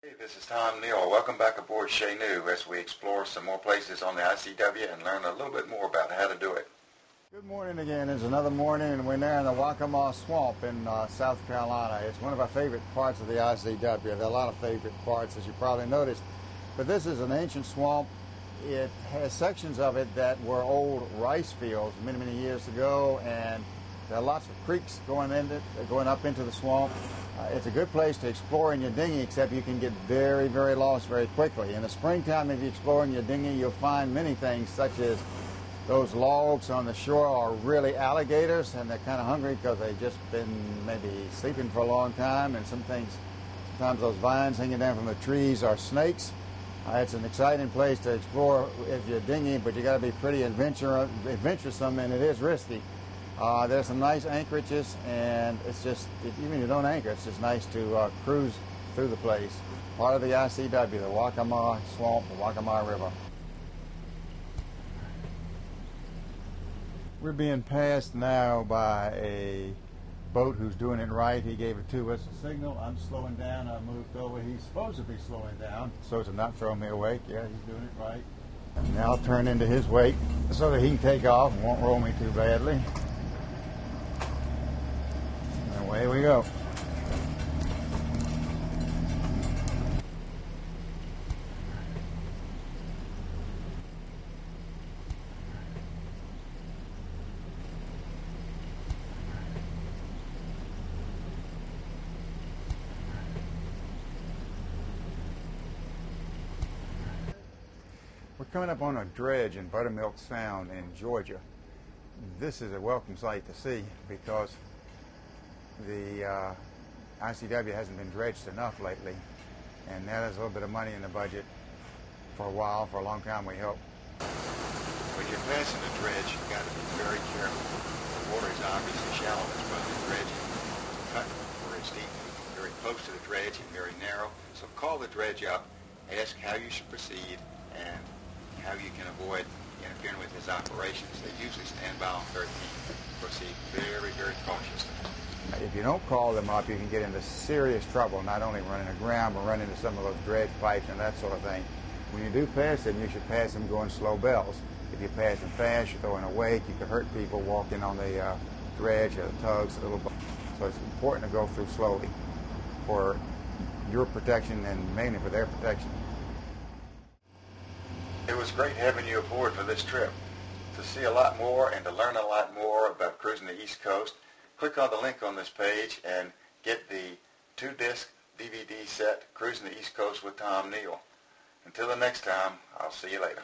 Hey, this is Neale. Welcome back aboard Chez Nous as we explore some more places on the ICW and learn a little bit more about how to do it. Good morning again. It's another morning, and we're there in the Waccamaw Swamp in South Carolina. It's one of our favorite parts of the ICW. There are a lot of favorite parts, as you probably noticed. But this is an ancient swamp. It has sections of it that were old rice fields many, many years ago, and there are lots of creeks going up into the swamp. It's a good place to explore in your dinghy, except you can get very, very lost very quickly. In the springtime, if you explore in your dinghy, you'll find many things, such as those logs on the shore are really alligators, and they're kind of hungry because they've just been maybe sleeping for a long time, and sometimes those vines hanging down from the trees are snakes. It's an exciting place to explore if you're dinghy, but you got to be pretty adventuresome, and it is risky. There's some nice anchorages, and it's just, even if you don't anchor, it's just nice to cruise through the place. Part of the ICW, the Waccamaw Swamp, the Waccamaw River. We're being passed now by a boat who's doing it right. He gave it to us a signal. I'm slowing down. I moved over. He's supposed to be slowing down so to not throw me awake. Yeah, he's doing it right. And now I'll turn into his wake so that he can take off and won't roll me too badly. And away we go. We're coming up on a dredge in Buttermilk Sound in Georgia. This is a welcome sight to see because the ICW hasn't been dredged enough lately, and now there's a little bit of money in the budget for a while, for a long time we hope. When you're passing a dredge, you've got to be very careful. The water is obviously shallow, that's why the dredge is cut where it's deep, very close to the dredge and very narrow. So call the dredge up, ask how you should proceed, and how you can avoid interfering with his operations. They usually stand by on 13. Proceed very, very cautiously. If you don't call them up, you can get into serious trouble, not only running aground, but running into some of those dredge pipes and that sort of thing. When you do pass them, you should pass them going slow bells. If you pass them fast, you're throwing a wake, you could hurt people walking on the dredge or the tugs a little bit. So it's important to go through slowly for your protection and mainly for their protection. It was great having you aboard for this trip. To see a lot more and to learn a lot more about cruising the East Coast, click on the link on this page and get the 2-disc DVD set, Cruising the East Coast with Neale. Until the next time, I'll see you later.